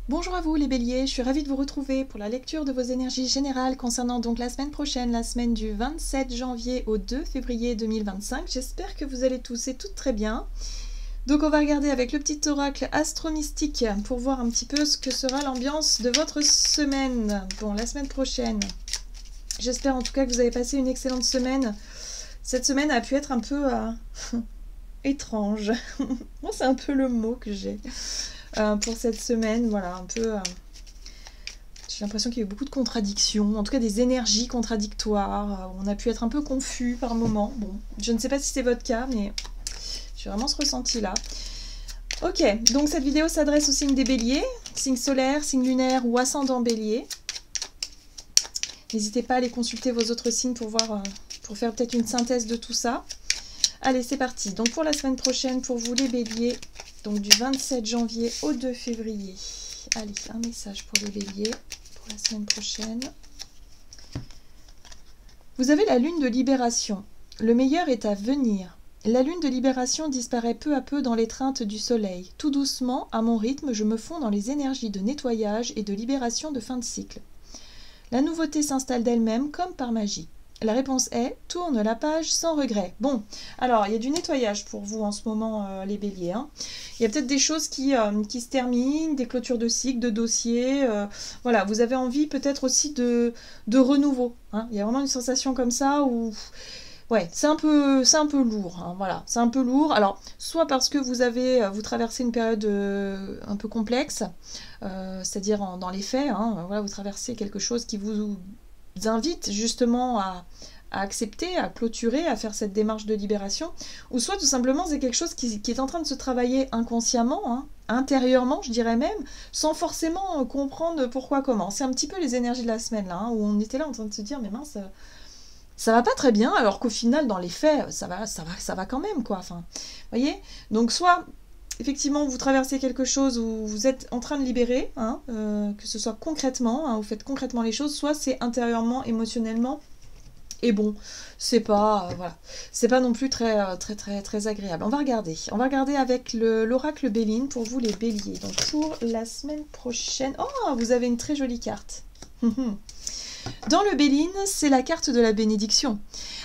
Bonjour à vous les béliers, je suis ravie de vous retrouver pour la lecture de vos énergies générales concernant donc la semaine prochaine, la semaine du 27 janvier au 2 février 2025. J'espère que vous allez tous et toutes très bien. Donc on va regarder avec le petit oracle astro-mystique pour voir un petit peu ce que sera l'ambiance de votre semaine. Bon, la semaine prochaine. J'espère en tout cas que vous avez passé une excellente semaine. Cette semaine a pu être un peu étrange. Moi c'est un peu le mot que j'ai. Pour cette semaine, voilà, un peu... j'ai l'impression qu'il y a eu beaucoup de contradictions, en tout cas des énergies contradictoires. On a pu être un peu confus par moments. Bon, je ne sais pas si c'est votre cas, mais j'ai vraiment ce ressenti-là. Ok, donc cette vidéo s'adresse au signe des béliers, signe solaire, signe lunaire ou ascendant bélier. N'hésitez pas à aller consulter vos autres signes pour voir, pour faire peut-être une synthèse de tout ça. Allez, c'est parti. Donc pour la semaine prochaine, pour vous les béliers, donc du 27 janvier au 2 février. Allez, un message pour les béliers pour la semaine prochaine. Vous avez la lune de libération. Le meilleur est à venir. La lune de libération disparaît peu à peu dans l'étreinte du soleil. Tout doucement, à mon rythme, je me fonds dans les énergies de nettoyage et de libération de fin de cycle. La nouveauté s'installe d'elle-même comme par magie. La réponse est « Tourne la page sans regret ». Bon, alors, il y a du nettoyage pour vous en ce moment, les béliers. Hein. Il y a peut-être des choses qui se terminent, des clôtures de cycle, de dossiers. Voilà, vous avez envie peut-être aussi de renouveau. Hein. Il y a vraiment une sensation comme ça où... Ouais, c'est un peu lourd, hein, voilà, c'est un peu lourd. Alors, soit parce que vous traversez une période un peu complexe, c'est-à-dire dans les faits, hein, voilà, vous traversez quelque chose qui vous invite justement à accepter, à clôturer, à faire cette démarche de libération, ou soit tout simplement c'est quelque chose qui est en train de se travailler inconsciemment, hein, intérieurement je dirais même, sans forcément comprendre pourquoi, comment. C'est un petit peu les énergies de la semaine là, hein, où on était là en train de se dire mais mince, ça va pas très bien, alors qu'au final dans les faits ça va quand même quoi. Enfin, voyez. Donc soit effectivement, vous traversez quelque chose où vous êtes en train de libérer, hein, que ce soit concrètement, hein, vous faites concrètement les choses, soit c'est intérieurement, émotionnellement, et bon, c'est pas, voilà, c'est pas non plus très agréable. On va regarder avec l'oracle Béline pour vous les béliers. Donc pour la semaine prochaine, oh, vous avez une très jolie carte. Dans le Béline, c'est la carte de la bénédiction,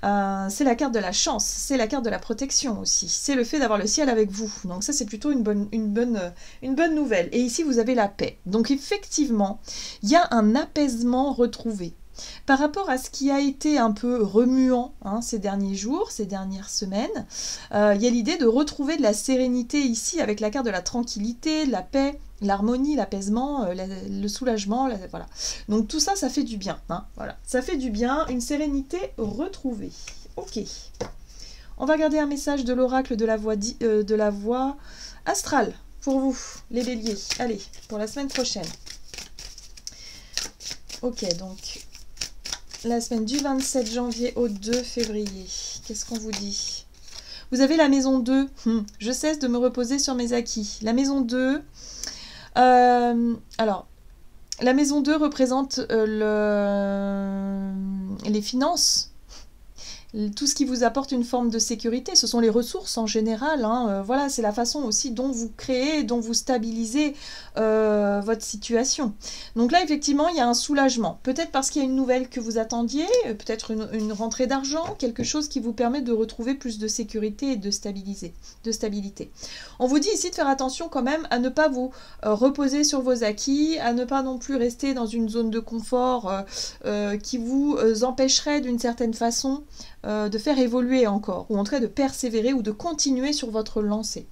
c'est la carte de la chance, c'est la carte de la protection aussi, c'est le fait d'avoir le ciel avec vous. Donc ça, c'est plutôt une bonne nouvelle. Et ici, vous avez la paix. Donc effectivement, il y a un apaisement retrouvé. Par rapport à ce qui a été un peu remuant hein, ces derniers jours, ces dernières semaines, il y a l'idée de retrouver de la sérénité ici avec la carte de la tranquillité, de la paix, l'harmonie, l'apaisement, le soulagement, voilà. Donc tout ça, ça fait du bien. Hein, voilà. Ça fait du bien, une sérénité retrouvée. Ok. On va regarder un message de l'oracle de la voix astrale pour vous, les béliers. Allez, pour la semaine prochaine. Ok, donc la semaine du 27 janvier au 2 février. Qu'est-ce qu'on vous dit? Vous avez la maison 2. Je cesse de me reposer sur mes acquis. La maison 2... alors, la maison 2 représente les finances, tout ce qui vous apporte une forme de sécurité. Ce sont les ressources en général. Hein. Voilà, c'est la façon aussi dont vous créez, dont vous stabilisez votre situation. Donc là, effectivement, il y a un soulagement. Peut-être parce qu'il y a une nouvelle que vous attendiez, peut-être une rentrée d'argent, quelque chose qui vous permet de retrouver plus de sécurité et de stabilité. On vous dit ici de faire attention quand même à ne pas vous reposer sur vos acquis, à ne pas non plus rester dans une zone de confort qui vous empêcherait d'une certaine façon de faire évoluer encore, ou en tout cas de persévérer ou de continuer sur votre lancée.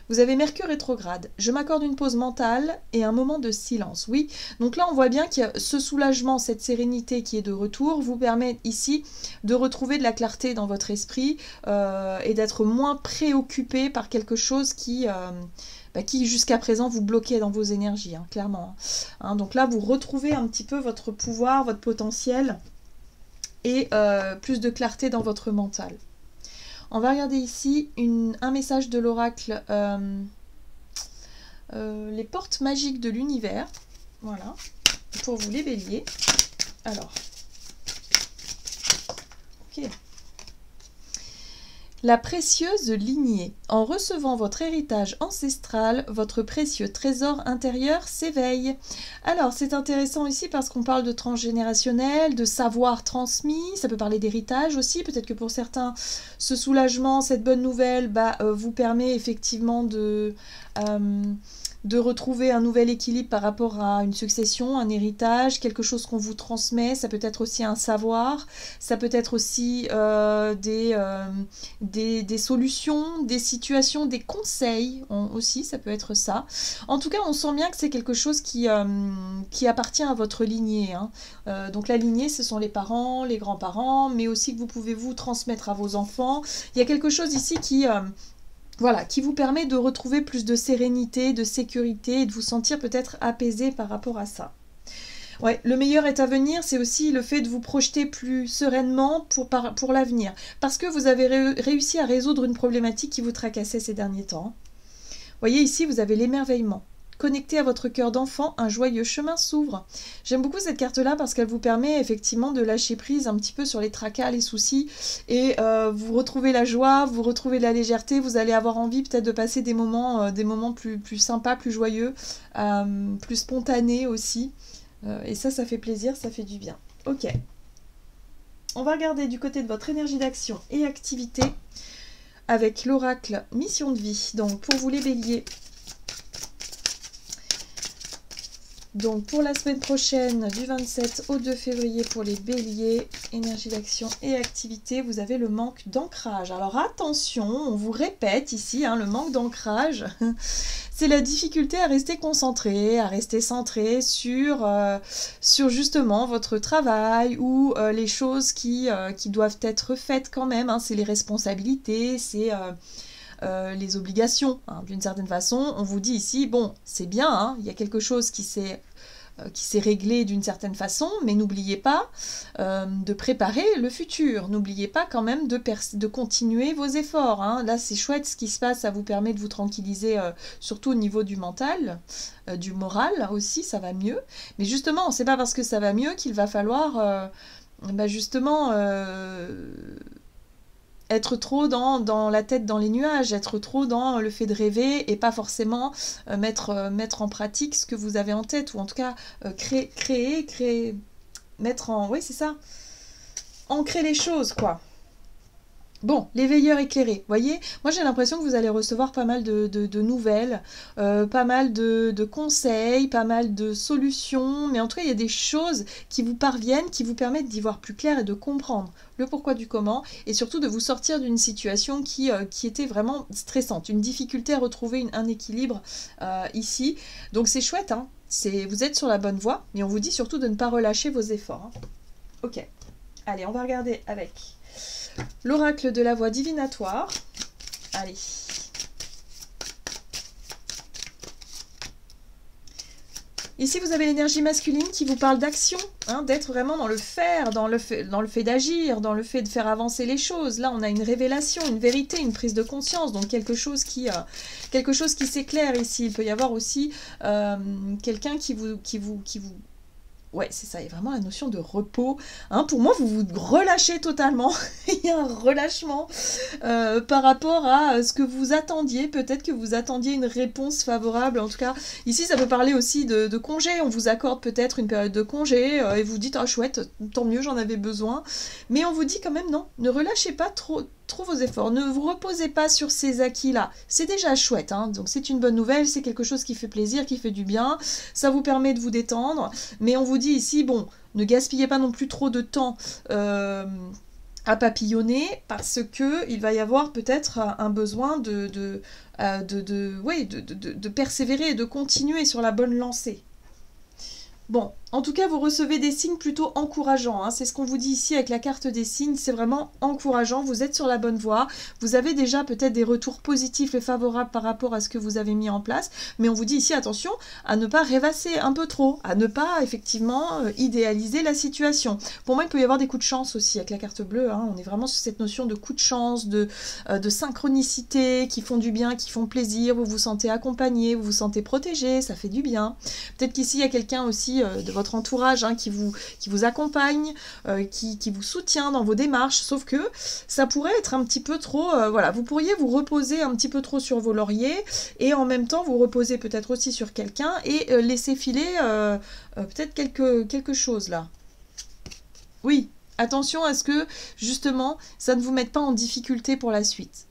Vous avez Mercure rétrograde. Je m'accorde une pause mentale et un moment de silence. Oui, donc là on voit bien qu'il y a ce soulagement, cette sérénité qui est de retour, vous permet ici de retrouver de la clarté dans votre esprit et d'être moins préoccupé par quelque chose qui jusqu'à présent vous bloquait dans vos énergies, hein, clairement. Hein, donc là vous retrouvez un petit peu votre pouvoir, votre potentiel et plus de clarté dans votre mental. On va regarder ici un message de l'oracle les portes magiques de l'univers. Voilà, pour vous les béliers. Alors, ok. La précieuse lignée. En recevant votre héritage ancestral, votre précieux trésor intérieur s'éveille. Alors, c'est intéressant ici parce qu'on parle de transgénérationnel, de savoir transmis, ça peut parler d'héritage aussi. Peut-être que pour certains, ce soulagement, cette bonne nouvelle, vous permet effectivement de retrouver un nouvel équilibre par rapport à une succession, un héritage, quelque chose qu'on vous transmet. Ça peut être aussi un savoir, ça peut être aussi des solutions, des situations, des conseils aussi, ça peut être ça. En tout cas, on sent bien que c'est quelque chose qui appartient à votre lignée. Hein. Donc la lignée, ce sont les parents, les grands-parents, mais aussi que vous pouvez vous transmettre à vos enfants. Il y a quelque chose ici voilà, qui vous permet de retrouver plus de sérénité, de sécurité et de vous sentir peut-être apaisé par rapport à ça. Ouais, le meilleur est à venir, c'est aussi le fait de vous projeter plus sereinement pour l'avenir. Parce que vous avez réussi à résoudre une problématique qui vous tracassait ces derniers temps. Vous voyez ici, vous avez l'émerveillement. Connecté à votre cœur d'enfant, un joyeux chemin s'ouvre. J'aime beaucoup cette carte-là parce qu'elle vous permet effectivement de lâcher prise un petit peu sur les tracas, les soucis, et vous retrouvez la joie, vous retrouvez la légèreté, vous allez avoir envie peut-être de passer des moments plus sympas, plus joyeux, plus spontanés aussi. Et ça fait plaisir, ça fait du bien. Ok. On va regarder du côté de votre énergie d'action et activité avec l'oracle mission de vie. Donc pour vous les béliers, donc pour la semaine prochaine, du 27 au 2 février pour les béliers, énergie d'action et activité, vous avez le manque d'ancrage. Alors attention, on vous répète ici, le manque d'ancrage, c'est la difficulté à rester concentré, à rester centré sur justement votre travail ou les choses qui doivent être faites quand même. C'est les responsabilités, c'est... les obligations, d'une certaine façon. On vous dit ici, bon, c'est bien, il y a quelque chose qui s'est réglé d'une certaine façon, mais n'oubliez pas de préparer le futur. N'oubliez pas quand même de continuer vos efforts. Là, c'est chouette ce qui se passe, ça vous permet de vous tranquilliser, surtout au niveau du mental, du moral aussi, ça va mieux. Mais justement, c'est pas parce que ça va mieux qu'il va falloir justement... être trop dans la tête dans les nuages, être trop dans le fait de rêver et pas forcément mettre en pratique ce que vous avez en tête, ou en tout cas créer, mettre en... Oui, c'est ça. Ancrer les choses, quoi. Bon, les veilleurs éclairés, voyez, moi j'ai l'impression que vous allez recevoir pas mal de nouvelles, pas mal de conseils, pas mal de solutions, mais en tout cas il y a des choses qui vous parviennent, qui vous permettent d'y voir plus clair et de comprendre le pourquoi du comment, et surtout de vous sortir d'une situation qui était vraiment stressante, une difficulté à retrouver un équilibre ici. Donc c'est chouette, vous êtes sur la bonne voie, mais on vous dit surtout de ne pas relâcher vos efforts. Ok, allez, on va regarder avec... l'oracle de la voix divinatoire. Allez. Ici, vous avez l'énergie masculine qui vous parle d'action, d'être vraiment dans le faire, dans le fait d'agir, dans le fait de faire avancer les choses. Là, on a une révélation, une vérité, une prise de conscience, donc quelque chose qui s'éclaire ici. Il peut y avoir aussi quelqu'un qui vous ouais, c'est ça, il y a vraiment la notion de repos. Pour moi, vous vous relâchez totalement. Il y a un relâchement par rapport à ce que vous attendiez. Peut-être que vous attendiez une réponse favorable. En tout cas, ici, ça peut parler aussi de congé. On vous accorde peut-être une période de congé et vous dites « Ah, chouette, tant mieux, j'en avais besoin. » Mais on vous dit quand même non, ne relâchez pas trop vos efforts. Ne vous reposez pas sur ces acquis-là. C'est déjà chouette, donc c'est une bonne nouvelle, c'est quelque chose qui fait plaisir, qui fait du bien. Ça vous permet de vous détendre. Mais on vous dit ici, bon, ne gaspillez pas non plus trop de temps à papillonner, parce que il va y avoir peut-être un besoin de persévérer et de continuer sur la bonne lancée. Bon, en tout cas, vous recevez des signes plutôt encourageants. C'est ce qu'on vous dit ici avec la carte des signes. C'est vraiment encourageant. Vous êtes sur la bonne voie. Vous avez déjà peut-être des retours positifs et favorables par rapport à ce que vous avez mis en place. Mais on vous dit ici, attention, à ne pas rêvasser un peu trop. À ne pas, effectivement, idéaliser la situation. Pour moi, il peut y avoir des coups de chance aussi avec la carte bleue. On est vraiment sur cette notion de coup de chance, de synchronicité, qui font du bien, qui font plaisir. Vous vous sentez accompagné, vous vous sentez protégé. Ça fait du bien. Peut-être qu'ici, il y a quelqu'un aussi de votre entourage hein, qui vous accompagne, qui vous soutient dans vos démarches, sauf que ça pourrait être un petit peu trop, voilà, vous pourriez vous reposer un petit peu trop sur vos lauriers, et en même temps vous reposer peut-être aussi sur quelqu'un, et laisser filer peut-être quelque chose là. Oui, attention à ce que, justement, ça ne vous mette pas en difficulté pour la suite.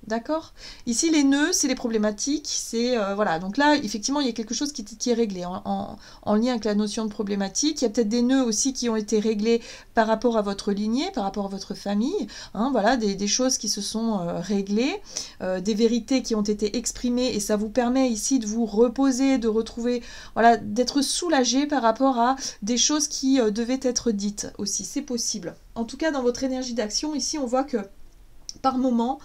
D'accord? Ici, les nœuds, c'est les problématiques, c'est... voilà, donc là, effectivement, il y a quelque chose qui est réglé en lien avec la notion de problématique. Il y a peut-être des nœuds aussi qui ont été réglés par rapport à votre lignée, par rapport à votre famille. Hein, voilà, des choses qui se sont réglées, des vérités qui ont été exprimées, et ça vous permet ici de vous reposer, de retrouver... Voilà, d'être soulagé par rapport à des choses qui devaient être dites aussi. C'est possible. En tout cas, dans votre énergie d'action, ici, on voit que par moment...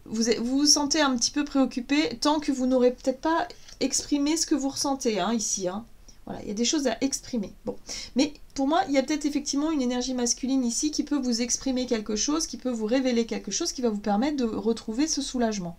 vous vous sentez un petit peu préoccupé tant que vous n'aurez peut-être pas exprimé ce que vous ressentez hein, ici. Hein. Voilà, il y a des choses à exprimer. Bon. Mais pour moi, il y a peut-être effectivement une énergie masculine ici qui peut vous exprimer quelque chose, qui peut vous révéler quelque chose qui va vous permettre de retrouver ce soulagement.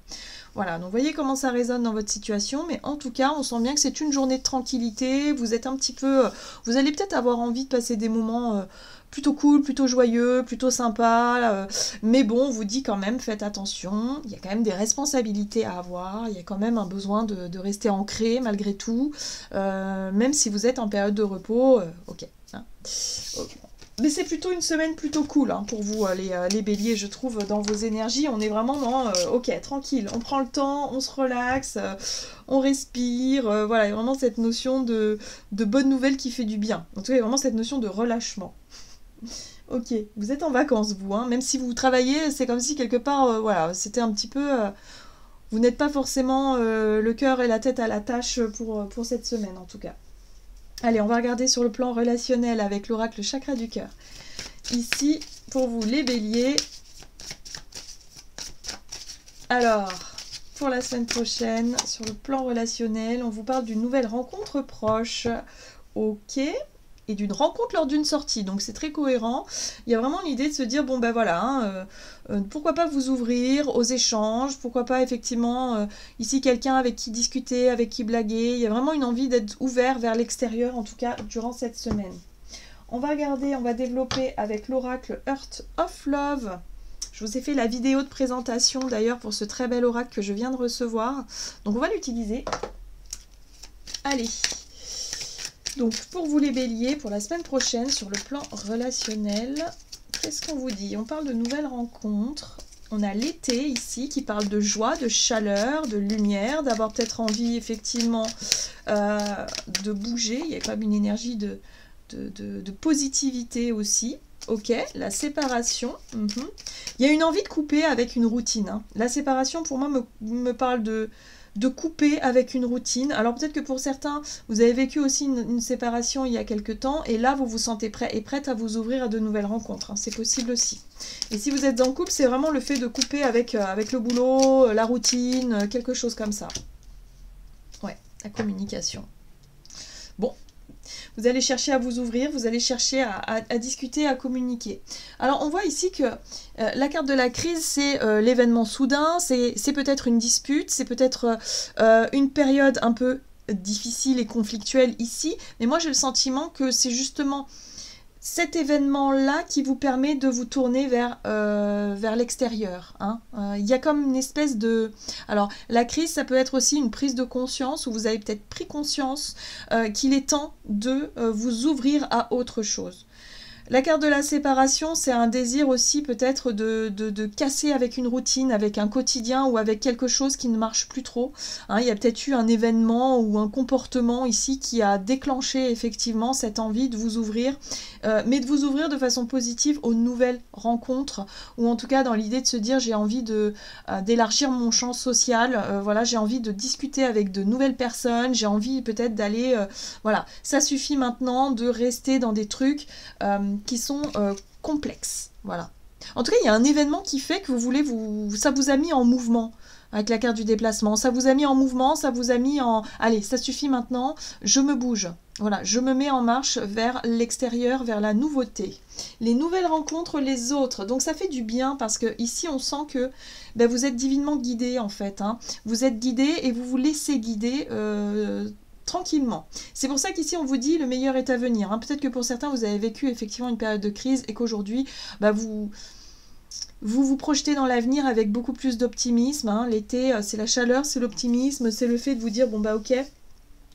Voilà, donc vous voyez comment ça résonne dans votre situation, mais en tout cas, on sent bien que c'est une journée de tranquillité, vous êtes un petit peu... vous allez peut-être avoir envie de passer des moments... plutôt cool, plutôt joyeux, plutôt sympa, mais bon, on vous dit quand même, faites attention, il y a quand même des responsabilités à avoir, il y a quand même un besoin de rester ancré malgré tout, même si vous êtes en période de repos, ok. Hein. Okay. Mais c'est plutôt une semaine plutôt cool hein, pour vous, les béliers, je trouve, dans vos énergies. On est vraiment dans, ok, tranquille, on prend le temps, on se relaxe, on respire. Voilà, il y a vraiment cette notion de bonne nouvelle qui fait du bien. En tout cas, il y a vraiment cette notion de relâchement. Ok, vous êtes en vacances, vous, hein, même si vous travaillez, c'est comme si quelque part, voilà, c'était un petit peu... vous n'êtes pas forcément le cœur et la tête à la tâche pour cette semaine, en tout cas. Allez, on va regarder sur le plan relationnel avec l'oracle chakra du cœur. Ici, pour vous, les béliers. Alors, pour la semaine prochaine, sur le plan relationnel, on vous parle d'une nouvelle rencontre proche. Ok. Et d'une rencontre lors d'une sortie, donc c'est très cohérent. Il y a vraiment l'idée de se dire, bon ben voilà, hein, pourquoi pas vous ouvrir aux échanges, pourquoi pas effectivement, ici quelqu'un avec qui discuter, avec qui blaguer, il y a vraiment une envie d'être ouvert vers l'extérieur, en tout cas durant cette semaine. On va regarder, on va développer avec l'oracle Heart of Love. Je vous ai fait la vidéo de présentation d'ailleurs pour ce très bel oracle que je viens de recevoir, donc on va l'utiliser. Allez. Donc pour vous les béliers, pour la semaine prochaine, sur le plan relationnel, qu'est-ce qu'on vous dit? On parle de nouvelles rencontres. On a l'été ici qui parle de joie, de chaleur, de lumière, d'avoir peut-être envie effectivement de bouger. Il y a quand même une énergie de positivité aussi. Ok, la séparation. Il y a une envie de couper avec une routine. Hein. La séparation pour moi me parle de couper avec une routine. Alors peut-être que pour certains, vous avez vécu aussi une séparation il y a quelque temps, et là vous vous sentez prêt et prête à vous ouvrir à de nouvelles rencontres. Hein. C'est possible aussi. Et si vous êtes en couple, c'est vraiment le fait de couper avec le boulot, la routine, quelque chose comme ça. Ouais, la communication. Bon. Vous allez chercher à vous ouvrir, vous allez chercher à discuter, à communiquer. Alors on voit ici que la carte de la crise, c'est l'événement soudain, c'est peut-être une dispute, c'est peut-être une période un peu difficile et conflictuelle ici, mais moi j'ai le sentiment que c'est justement cet événement-là qui vous permet de vous tourner vers l'extérieur. Hein. Il y a comme une espèce de... Alors, la crise, ça peut être aussi une prise de conscience, où vous avez peut-être pris conscience qu'il est temps de vous ouvrir à autre chose. La carte de la séparation, c'est un désir aussi peut-être de casser avec une routine, avec un quotidien ou avec quelque chose qui ne marche plus trop. Hein, il y a peut-être eu un événement ou un comportement ici qui a déclenché effectivement cette envie de vous ouvrir, mais de vous ouvrir de façon positive aux nouvelles rencontres, ou en tout cas dans l'idée de se dire j'ai envie d'élargir mon champ social, voilà, j'ai envie de discuter avec de nouvelles personnes, j'ai envie peut-être d'aller... voilà, ça suffit maintenant de rester dans des trucs... qui sont complexes, voilà. En tout cas, il y a un événement qui fait que vous voulez ça vous a mis en mouvement avec la carte du déplacement. Ça vous a mis en mouvement, ça vous a mis en... Allez, ça suffit maintenant, je me bouge. Voilà, je me mets en marche vers l'extérieur, vers la nouveauté. Les nouvelles rencontres, les autres. Donc ça fait du bien parce que ici on sent que vous êtes divinement guidé en fait. Hein. Vous êtes guidé et vous vous laissez guider tranquillement. C'est pour ça qu'ici on vous dit le meilleur est à venir. Hein. Peut-être que pour certains vous avez vécu effectivement une période de crise et qu'aujourd'hui vous projetez dans l'avenir avec beaucoup plus d'optimisme. Hein. L'été c'est la chaleur, c'est l'optimisme, c'est le fait de vous dire bon bah ok,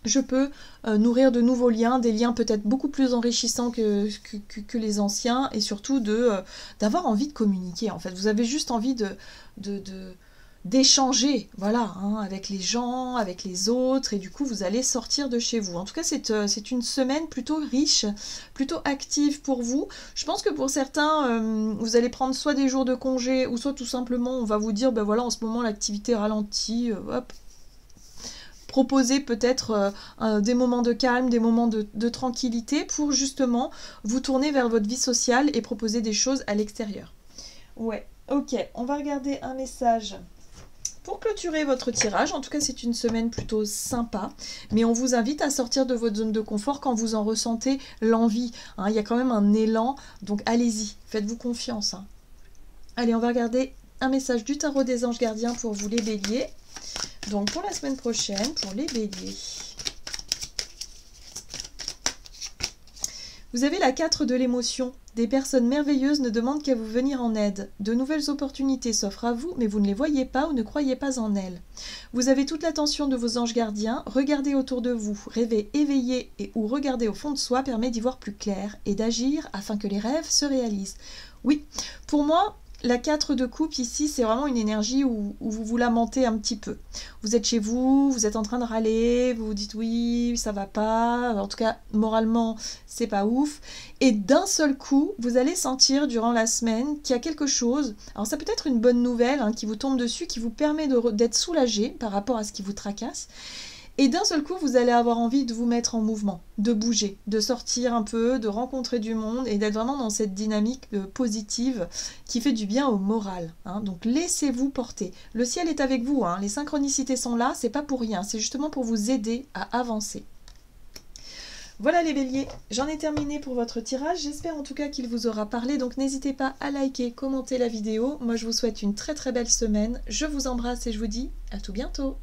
je peux nourrir de nouveaux liens, des liens peut-être beaucoup plus enrichissants que les anciens, et surtout d'avoir envie de communiquer. En fait, vous avez juste envie d'échanger, voilà, hein, avec les gens, avec les autres, et du coup vous allez sortir de chez vous. En tout cas, c'est une semaine plutôt riche, plutôt active pour vous. Je pense que pour certains, vous allez prendre soit des jours de congé, ou soit tout simplement on va vous dire, ben voilà, en ce moment l'activité ralentit, hop. Proposer peut-être des moments de calme, des moments de tranquillité pour justement vous tourner vers votre vie sociale et proposer des choses à l'extérieur. Ouais, ok, on va regarder un message pour clôturer votre tirage. En tout cas, c'est une semaine plutôt sympa, mais on vous invite à sortir de votre zone de confort quand vous en ressentez l'envie. Hein, il y a quand même un élan, donc allez-y, faites-vous confiance. Hein. Allez, on va regarder un message du tarot des anges gardiens pour vous les béliers. Donc pour la semaine prochaine, pour les béliers, vous avez la 4 de l'émotion. Des personnes merveilleuses ne demandent qu'à vous venir en aide. De nouvelles opportunités s'offrent à vous, mais vous ne les voyez pas ou ne croyez pas en elles. Vous avez toute l'attention de vos anges gardiens. Regardez autour de vous, rêver éveillé et ou regarder au fond de soi permet d'y voir plus clair et d'agir afin que les rêves se réalisent. Oui, pour moi, la 4 de coupe ici, c'est vraiment une énergie où vous vous lamentez un petit peu. Vous êtes chez vous, vous êtes en train de râler, vous vous dites oui, ça va pas, en tout cas moralement c'est pas ouf. Et d'un seul coup, vous allez sentir durant la semaine qu'il y a quelque chose, alors ça peut être une bonne nouvelle hein, qui vous tombe dessus, qui vous permet d'être soulagé par rapport à ce qui vous tracasse. Et d'un seul coup, vous allez avoir envie de vous mettre en mouvement, de bouger, de sortir un peu, de rencontrer du monde et d'être vraiment dans cette dynamique positive qui fait du bien au moral. Hein. Donc laissez-vous porter. Le ciel est avec vous, hein. Les synchronicités sont là, c'est pas pour rien, c'est justement pour vous aider à avancer. Voilà les béliers, j'en ai terminé pour votre tirage, j'espère en tout cas qu'il vous aura parlé, donc n'hésitez pas à liker, commenter la vidéo. Moi je vous souhaite une très très belle semaine, je vous embrasse et je vous dis à tout bientôt.